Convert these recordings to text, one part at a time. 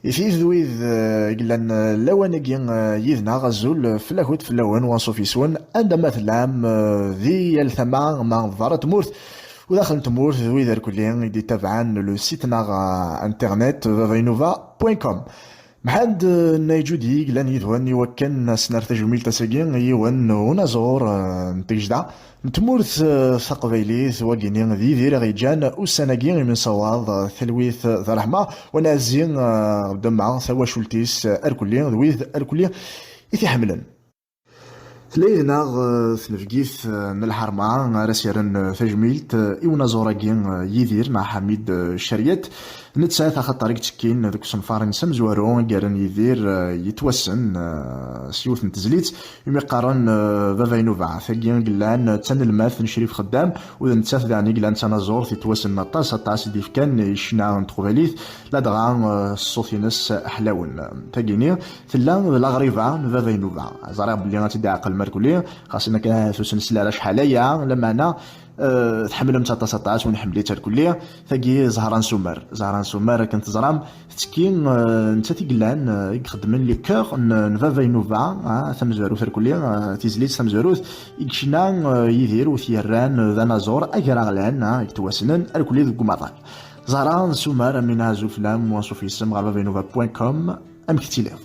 إذ ذويذ قلنا لوانقي يذنا غزول فلاهوت فلاوان وانصوفيسون عندما تلعام ذي الثما ما ظهرت مورث وداخل تمورث ذويذ الكلين يدي تابعان لو سيت ناغ انترنت فافينوفا بوين كوم محاد نايجودي قلان يدوان يوكن سنار تجميل تساقين يوان ونازور نتجدا نتمورث ثقبيليث وقينين ذي ذي رغيجان وسناقين من صواض ثلويث ذا رحمة ونازين دمع ثوا شولتيس الكلين ذويذ الكلين إثي حملا تلاينا ثنفقيث نلحرمة راسيرن تجميلت إونا زوراقين يدير مع حميد الشريات نتساث أخذ طريق تكين ذوك صنفار نسم زوارون قارن يدير يتوسن سيوث نتزليت يوم يقارن فافاينوفا ثقين قلان تسن الماث نشريف خدام وذا نتساث دعني قلان تنازور تيتوسن نطاس الطاس ديف كان يشنا نتخوفاليث لا دغان الصوثينس أحلاون ثقيني ثلان لاغريفا فافاينوفا زرع بلي غاتي عقل ماركولي خاصنا كان ثوسن سلالة شحاليا لما أنا تحملهم 19 ونحمليت الكلية ثقي زهران سومر كنت زرام تسكين انت تيقلان يخدمن لي كور نفافاينوفا ثم زاروث الكلية تيزليت ثم زاروث يكشنا يدير وثيران ذا نازور اكراغلان يتواسنن الكلية ذو قماطاي زهران سومر من هازو فلام وصوفي اسم غافافاينوفا بوين كوم ام كتيليف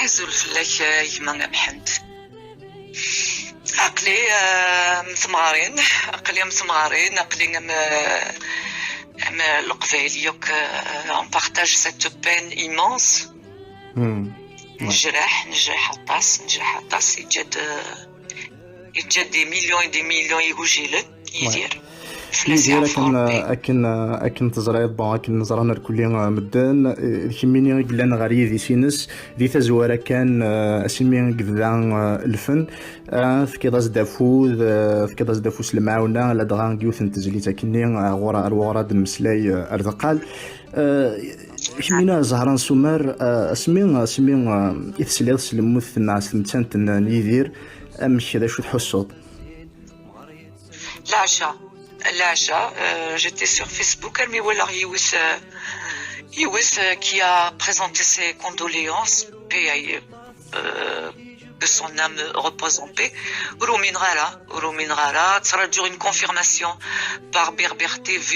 هازو الفلاك يمان محمد عقلي مثمارين عقلي القبايليوك on partage cette peine immense نجرح الطاس يتجد دي مليون يهوجيلن يدير أكن تزرعيض بون أكن نزرانا الكلية مدان كميني قلان غاري ذي سينس ذي تزوارا كان أسمي قذان الفن في كذا زدافو سلمعونا لدغان قيوث نتزلي كني غورا الوراد المسلاي أرذقال كمينا زهران سومر اسمي يتسليض سلموث الناس ثمتانت نيذير أمش هذا شو تحسوط L'Aja, j'étais sur Facebook, mais voilà, Yewis qui a présenté ses condoléances, que son âme repose en paix. Rouminrala, ça sera une confirmation par Berber TV,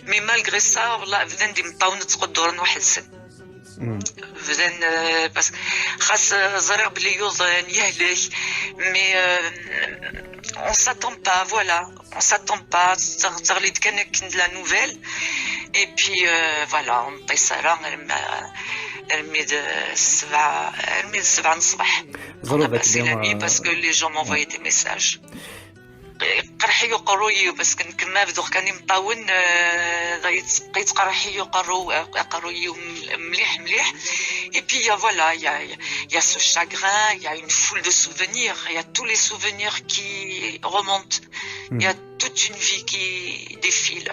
mais malgré ça, là, v'den dimtaoun tqoddoran واحد السن. v'den parce خاص زرع بلي يوضن يهلك, mais on s'attend pas, voilà. On s'attend pas, تغليد كان de la nouvelle, et puis voilà, on paye ça là, الميد السبعة نصبح. On a passé la nuit parce que les gens m'envoyaient des messages. قرحي يقروي بس كما بدو كان مطاون بقيت قرحي يقروي مليح et puis il y a ce chagrin, il y a une foule de souvenirs, il y a tous les souvenirs qui remontent, il y a toute une vie qui défile.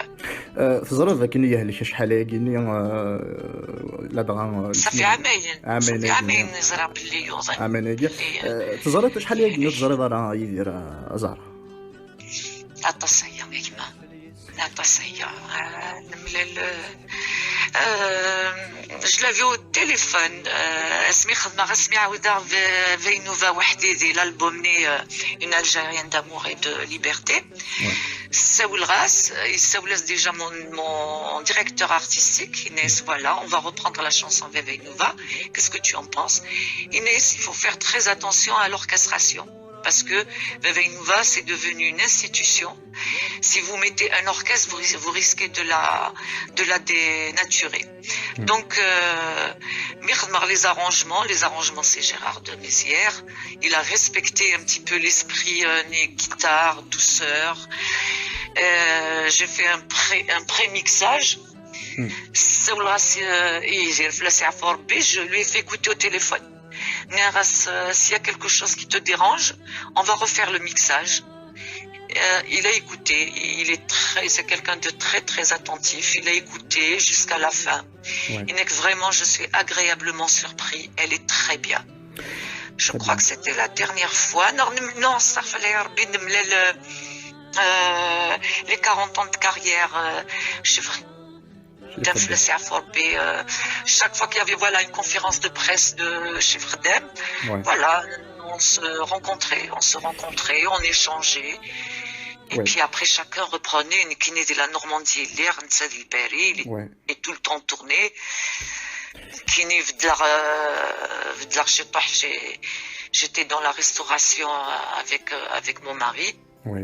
تزرد لكن يهلك شحال يقيني لا دغان صافي عامين نزرع باللي يوضن عامين تزرد شحال يقيني تزرد راه يدير ازار التصحيح يا التصحيح je l'ai vu au téléphone اسمي خدمة رسمي عاودة فينوفا وحديدي l'album né une Algérienne d'amour et de liberté. Saoul Ras, Saoulas déjà mon directeur artistique Inès, voilà, on va reprendre la chanson Veinova. Qu'est-ce que tu en penses Inès? Il faut faire très attention à l'orchestration parce que Veinova c'est devenu une institution. Si vous mettez un orchestre, vous risquez de la dénaturer. Donc, les arrangements c'est Gérard de Mézières. Il a respecté un petit peu l'esprit guitare, douceur. J'ai fait un pré-mixage. Je lui ai fait écouter au téléphone. S'il y a quelque chose qui te dérange, on va refaire le mixage. Il a écouté, c'est quelqu'un de très très attentif, il a écouté jusqu'à la fin. Il n'est que vraiment, je suis agréablement surpris, elle est très bien. Je crois que c'était la dernière fois. Non, ça fallait les 40 ans de carrière, je sais chaque fois qu'il y avait voilà, une conférence de presse de chez Fredem, voilà, on se rencontrait, on échangeait. Et puis après, chacun reprenait une kiné de la Normandie, l'air, il est tout le temps tourné. Kiné j'étais dans la restauration avec mon mari. Oui.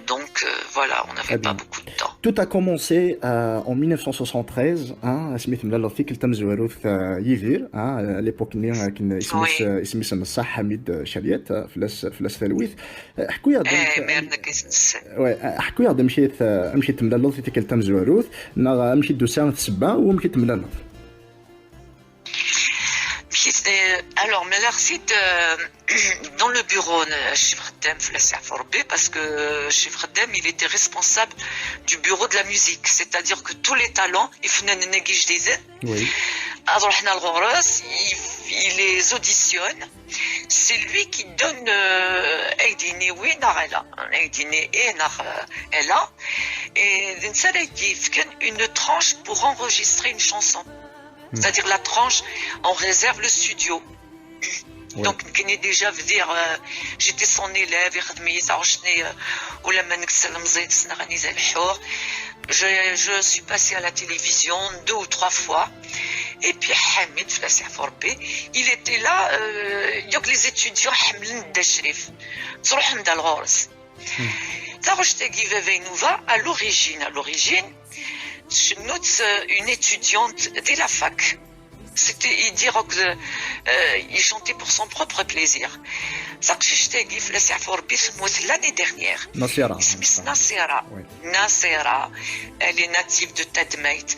Donc voilà, on n'avait pas beaucoup de temps. Tout a commencé en 1973, سميت ملال فيك تم زواروث يدير à l'époque اللي كان اسمي صح حميد شريات فلاس ثلويث حكوا يا حكوا يا مشيت ملال فيك تم زواروث مشيت دوسان تسبا ومشيت ملال. Alors, Melarcid, dans le bureau chez Fredem, parce que chez Fredem, il était responsable du bureau de la musique. C'est-à-dire que tous les talents, il les auditionne. C'est lui qui donne une tranche pour enregistrer une chanson. C'est-à-dire la tranche, on réserve le studio. Donc, je déjà dire, j'étais son élève, je suis passé à la télévision 2 ou 3 fois. Et puis, Hamid, il était là, les étudiants, à l'origine, je note une étudiante de la fac. Il dirait qu'il chantait pour son propre plaisir. L'année dernière, Nasera, elle est native de Tadmeit.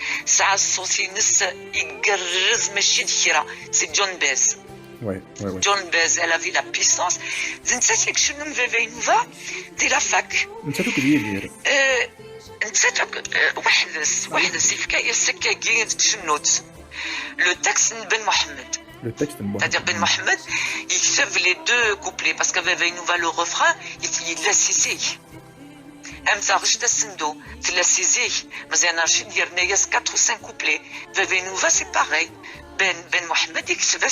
C'est John Bez. John Bez, elle avait la puissance. De la fac. Le texte de Ben Mohamed. C'est-à-dire Ben Mohamed, il sauve les 2 couplets parce qu'avec une nouvelle le refrain, il l'a saisi. Il l'a saisi. Mais il y a 4 ou 5 couplets. Avec une nouvelle, c'est pareil. Ben Mohamed, il sauve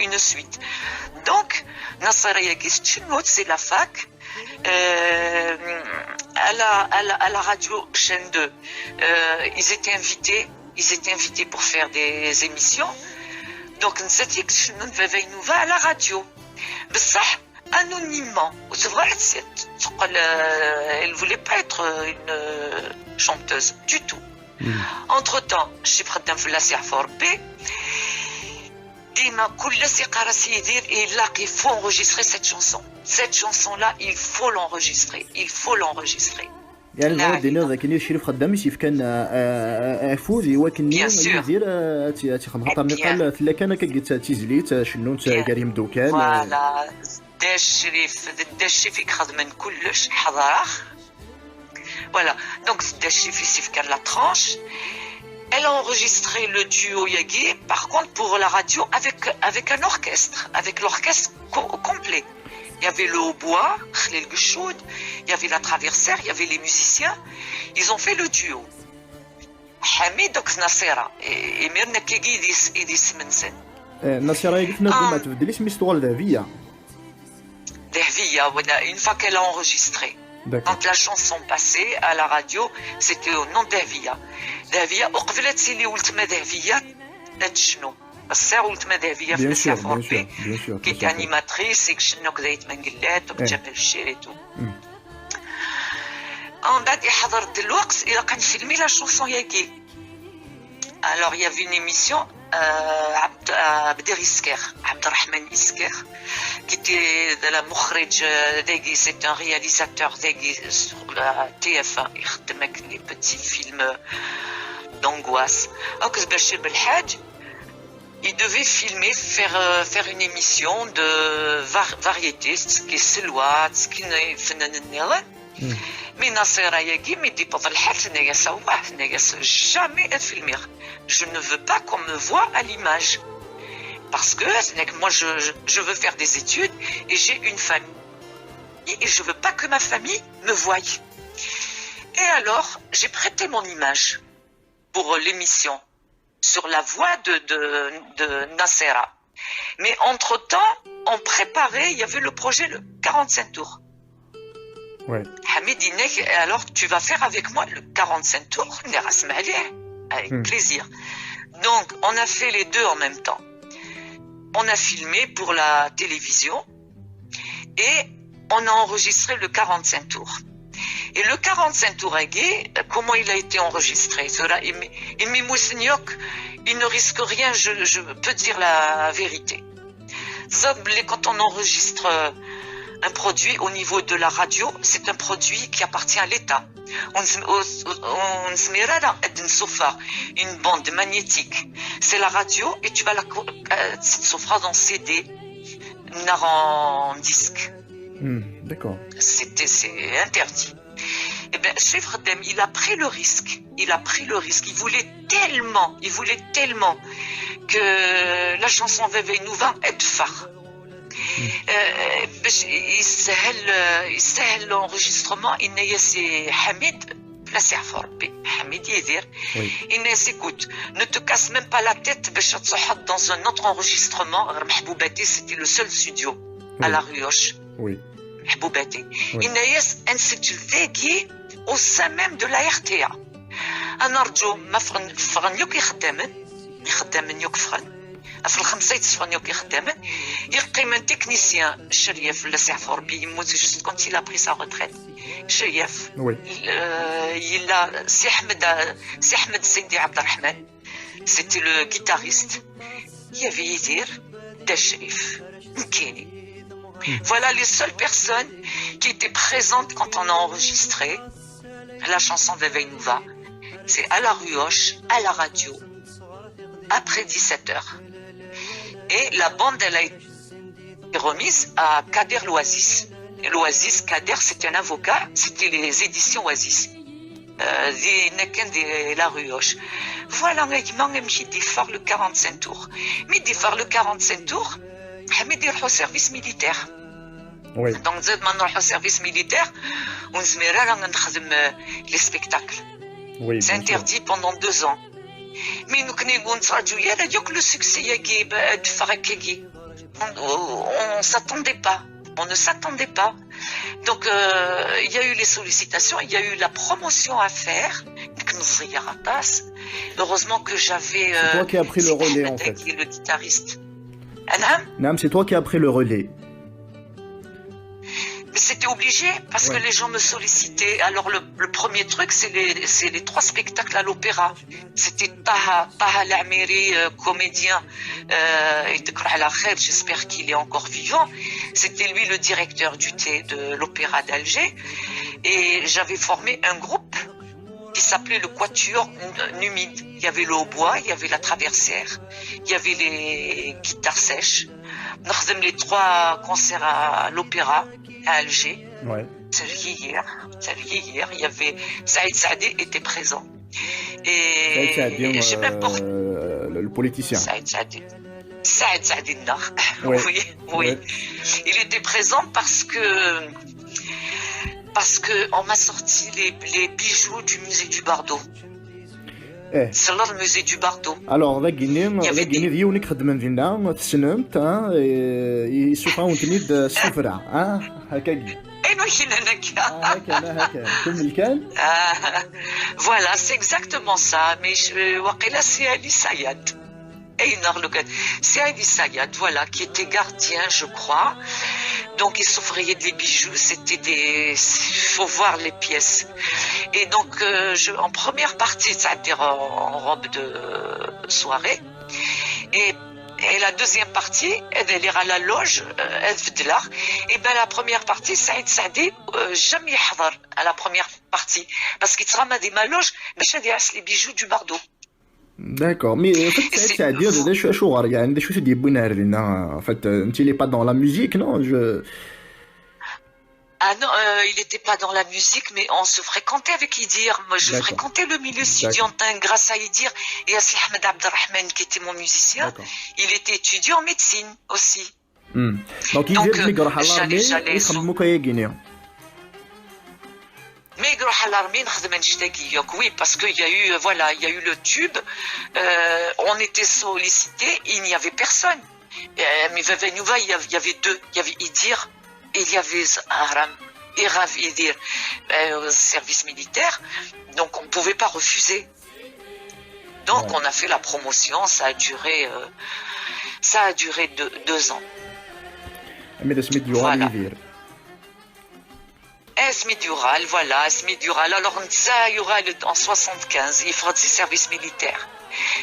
une suite. Donc, Nasser Yagis, c'est la fac. À la radio chaîne 2, ils étaient invités pour faire des émissions. Donc nous à la radio, anonymement. Elle voulait pas être une chanteuse du tout. Entre-temps, chez Fredem et là qu'il faut enregistrer cette chanson. Cette chanson-là, il faut l'enregistrer. يعني المواد ديالنا ذاك اللي شريف خدام يسيف كان فوزي ولكن يدير تيخمها طريقه لا كان كيت تيزليت شنو كريم دوكان فوالا الشريف يخدم كلش حضره voilà donc الشريف يسيف كان la tranche. Elle a enregistré le duo Yagi, par contre pour la radio avec un orchestre, avec l'orchestre complet. Il y avait le hautbois, Khalil Gouchoud, il y avait la traversière, il y avait les musiciens. Ils ont fait le duo. Hamid donc Nasera et Mirna Kegi Idis Mensen. Nasera قلت لنا ما تبدليش مستوى ذهبيه. ذهبيه voilà, une fois qu'elle a enregistré. Quand la chanson passait à la radio, c'était au nom d'Avia. D'Avia, وقبلت سيلي ولتما ذهبيه تشنو السير ولتما ذهبيه في السيافوربي كي كانت انيماتريس شنو كذا يتمنقلات وكتجاب الشير اي تو. من بعد حضرت الوقت الى كان فيلمي لا شونسون ياكي. Alors il y avait une émission Abderrahman Isker qui était de la مخرج داغي, c'est un réalisateur داغي sur la TF1, il خدمك les petits films d'angoisse. Donc Bachir Belhadj, il devait filmer, faire une émission de variété, ce qui est Selwa, ce qui est Fenanel. Mais Nasser Ayagi me dit pour le jamais être filmé. Je ne veux pas qu'on me voie à l'image. Parce que moi, je veux faire des études et j'ai une famille. Et je ne veux pas que ma famille me voie. Et alors, j'ai prêté mon image pour l'émission sur la voix de Nassera. Mais entre-temps, on préparait, il y avait le projet le 45 tours. Ouais. Hamid dit, alors tu vas faire avec moi le 45 tours, avec plaisir. Donc, on a fait les deux en même temps. On a filmé pour la télévision et on a enregistré le 45 tours. Et le 45 tours comment il a été enregistré? Il ne risque rien, je peux dire la vérité. Quand on enregistre un produit au niveau de la radio, c'est un produit qui appartient à l'État. Une bande magnétique. C'est la radio et tu vas la dans CD, en disque. D'accord. C'est interdit. Eh bien, Chef Khadem, il a pris le risque. Il voulait tellement que la chanson Veve Nouva ait phare. يسهل l'enregistrement. C'est Hamid, là c'est Hamid Yedir. Inès, écoute, ne te casse même pas la tête dans un autre enregistrement. Mahboubati, c'était le seul studio à La Rioche. Oui. Mahboubati. Inès, c'est le végué au sein même de la RTA. أنا ما فرن يوك يخدمن يوك فرن في الخمسة يتصفن يوك يخدمن يقيم un technicien شريف ولا سعفور بي يموت juste quand il a pris sa retraite شريف il a سي أحمد سيدي عبد الرحمن c'était le guitariste il y avait Yedir Dachérif Mkeni. Voilà les seules personnes qui étaient présentes quand on a enregistré la chanson Veve Nouva. C'est à la Rioche, à la radio, après 17h. Et la bande, elle a été remise à Kader Loasis. L'Oasis, Kader, c'était un avocat, c'était les éditions Oasis. De la Rioche. Voilà, je défare le 45 tours. Mais défare le 45 tours, je vais au service militaire. Oui. Donc, je vais au service militaire, on se met les spectacles. Oui, c'est interdit pendant 2 ans. Mais nous connaissons le succès de Farakegi. On ne s'attendait pas. Donc, il y a eu les sollicitations, il y a eu la promotion à faire. Heureusement que j'avais. C'est toi qui as pris le relais, en fait. Qui est le guitariste. Nam, c'est toi qui as pris le relais. Mais c'était obligé parce que les gens me sollicitaient. Alors le premier truc, c'est les 3 spectacles à l'opéra. C'était Taha Lamiri, comédien, j'espère qu'il est encore vivant. C'était lui le directeur de l'opéra d'Alger. Et j'avais formé un groupe qui s'appelait le Quatuor Numide. Il y avait le hautbois, il y avait la traversière, il y avait les guitares sèches. Nous faisions les 3 concerts à l'opéra à Alger. Ouais. hier, il y avait Saïd Saadi était présent. Et Saïd j'ai même porté le politicien. Saïd Saadi Ouais. Oui. Ouais. Il était présent parce que on m'a sorti les bijoux du musée du Bardo. C'est là le musée du Bardo. Alors, ذا قيني ديونك خدمن فينا تسنمت يسوفاون تنيد السفرة هكا هكا كمل كان. Voilà, c'est exactement ça. Mais وقيلا c'est Ali Sayad. C'est Ali Sayad, voilà, qui était gardien, je crois. Donc, il s'offrait des bijoux. Il faut voir les pièces. Et donc, en première partie, c'est-à-dire en robe de soirée. Et la deuxième partie, elle est à la loge, et ben la première partie, Saïd Saadi, jamais يحضر à la première partie. Parce qu'il sera dit ma loge, mais je les bijoux du Bardo. D'accord, mais en fait, c'est à dire de شو يعني شو تدي بنا هنا en fait انت اللي pas dans la musique non Ah non, il n'était pas dans la musique, mais on se fréquentait avec Idir. Moi, je fréquentais le milieu studiantin grâce à Idir et à Si Ahmed Abdelrahman, qui était mon musicien. Il était étudiant en médecine aussi. Donc, Idir, j'allais Mais يروح à l'armée نخدم نشتاقي ياك oui parce que il y a eu voilà il y a eu le tube on était sollicité il n'y avait personne mais Vavenouva il y avait deux il y avait Idir et il y avait Zahram et Rav Idir service militaire donc on ne pouvait pas refuser donc on a fait la promotion ça a duré 2 ans mais le SMIC يورال يدير SMIC يورال voilà SMIC يورال alors ça يورال en 75 il fera ses services militaires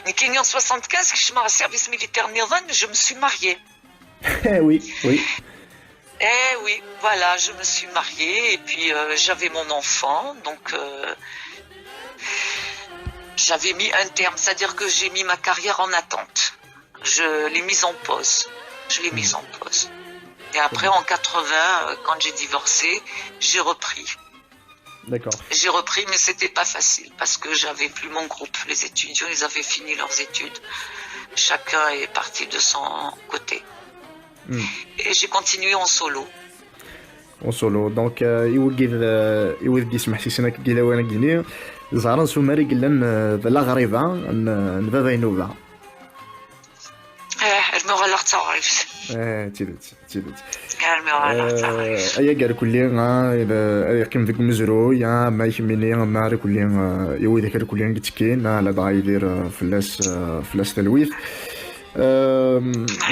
mais en 75 كي شمع service militaire نظن je me suis mariée oui oui voilà je me suis mariée et puis j'avais mon enfant donc j'avais mis un terme c'est-à-dire que j'ai mis ma carrière en attente je l'ai mise en pause et après en 80 quand j'ai divorcé j'ai repris d'accord j'ai repris mais c'était pas facile parce que j'avais plus mon groupe les étudiants ils avaient fini leurs études chacun est parti de son côté et j'ai continué en solo donc يوجد يسمح سيسنا كيلا وانا كيني زهران سوماري قلنا بلا غريبه نبابا ينوبا المغلق تعرف تيبت ايا قال كلي الى كم ذاك مزرو يا ما يهمني ما كلي يوي ذاك كلي كتكين على بغا يدير فلاس تلويث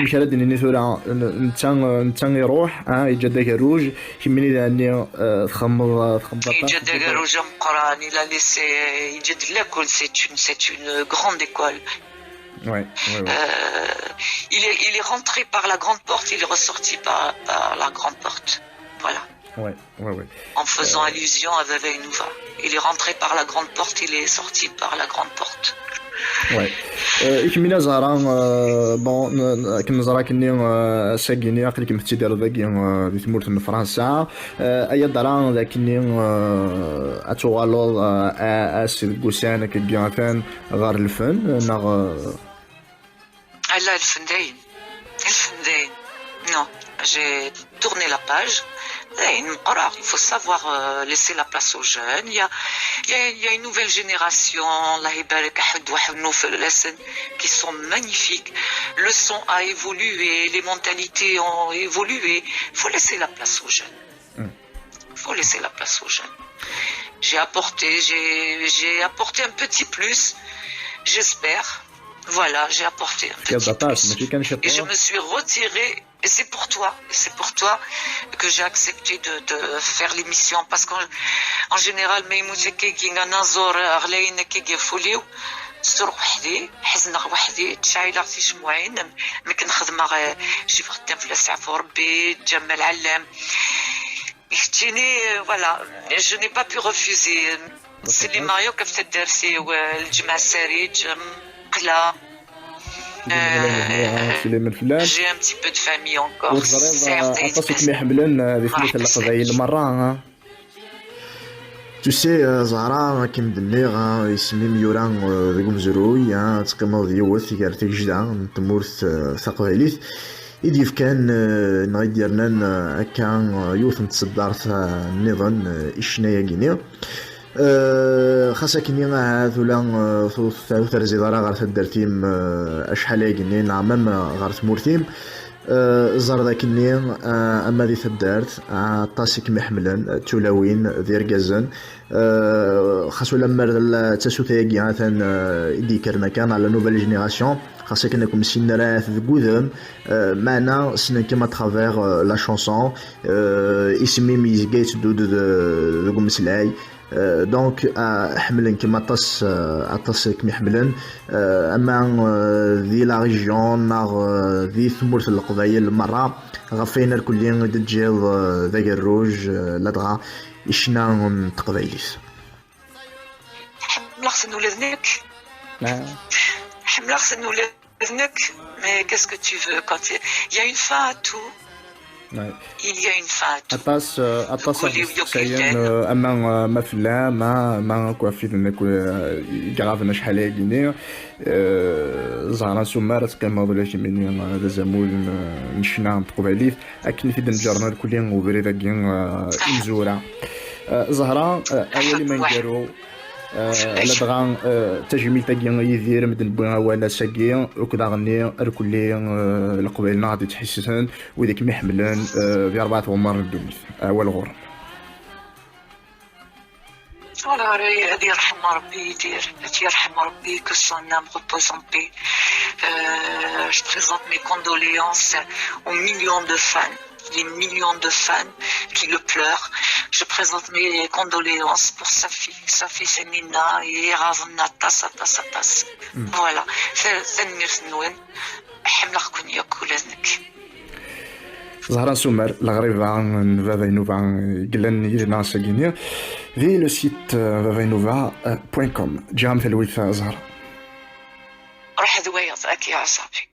مش هاد اني ثورا نتا يروح يجا داك الروج كيمني داني تخمض يجا داك الروج مقران الى ليسي يجد لاكول سي اون غروند ايكول il est rentré par la grande porte, il est ressorti par la grande porte. Voilà. En faisant allusion à Vavenouva. Il est rentré par la grande porte, il est sorti par la grande porte. كمينا زهران بون كنا زهرا كني ساكيني عقلي كنت تدير ذاكي في تمورت من فرنسا ايا دران ذاكني اتوغالو اسيد كوسان كيغاتان غار الفن ناغ لا الفن داين non j'ai tourné la page il faut savoir laisser la place aux jeunes il y a une nouvelle génération qui sont magnifiques le son a évolué les mentalités ont évolué il faut laisser la place aux jeunes j'ai apporté un petit plus j'espère voilà j'ai apporté un petit plus et je me suis retirée et c'est pour toi que j'ai accepté de faire l'émission parce qu'en général صرت وحدي حزنة وحدي تشايلة في شموعين ما كنخدم شي خدام في الاسعاف وربي تجمل علام يختيني voilà je n'ai pas pu refuser سلي ماريو كيف تدرسي والجمع السريج قلا j'ai un petit peu de famille encore certes عطاسك محملن بفلوس القضايا المرة Tu sais, زهرة كيما دنيغ يسمي ميوران ذاك مزروي تقيمو ديوث كارتيك جدا تمورث ثقافيليت إديف كان نغي ديرنا هكا يوث نتصدرت النظام إشنايا كينيا خاصة كينيا هذولا ثلاث رزيدارا غار تدرتيم أشحال كينيا نعمم غار تمورتيم زار ذاك النيم اما ذي ثدارت طاسك محملا تولاوين ذي رقازن خاصو لما تسوثاكي عاثان إدي كرنا كان على نوفيل جينيراسيون خاصة كنكم سينرات ذكوذم معنا سنن كما ترافير لا شونسون اسمي ميزكيت دود ذكو مسلاي دونك حملن كما عطاس كما حملن اما ذي لا ريجيون ناغ ذي ثمورت القضايا المرة غفينا الكلين دجيض ذاك الروج لدغا إشنا تقبايليس حمل خصن ولدنك حمل خصن ولدنك mais qu'est-ce que tu veux quand il y a une fin à tout il y a une fin à tout أطاس سيان أما ما فلا ما كوافيد نكو جرافنا شحال هاكيني زهران سمارة كما ضلاشي مني هذا زمول نشنا تقبايليس أكن في دنجرنا الكلين وبري ذاكين إنزورا زهرة أولي ما نديرو على دغا تجميل تاكي يدير مدن بوها ولا ساكي وكذا غني ركولي القبيلنا غادي تحسسن وذيك محملن في 4 غمار الدنيا أول غور Voilà, هذه يرحم ربي يدير هذه يرحم ربي que son âme repose en paix. Je présente mes condoléances aux millions de fans, les millions de fans qui le pleurent. Je présente mes condoléances pour sa fille c'est Nina et Ravna Tassa Tassa Tassa. Voilà, c'est Nirnouin. حملكم يا كولانك. زهران سومر الغريبة عن فافاينوفا قلن يدنا ساكينيا في لو سيت vavainova.com جام في الويث زهرة روح ذويا يا صاحبي.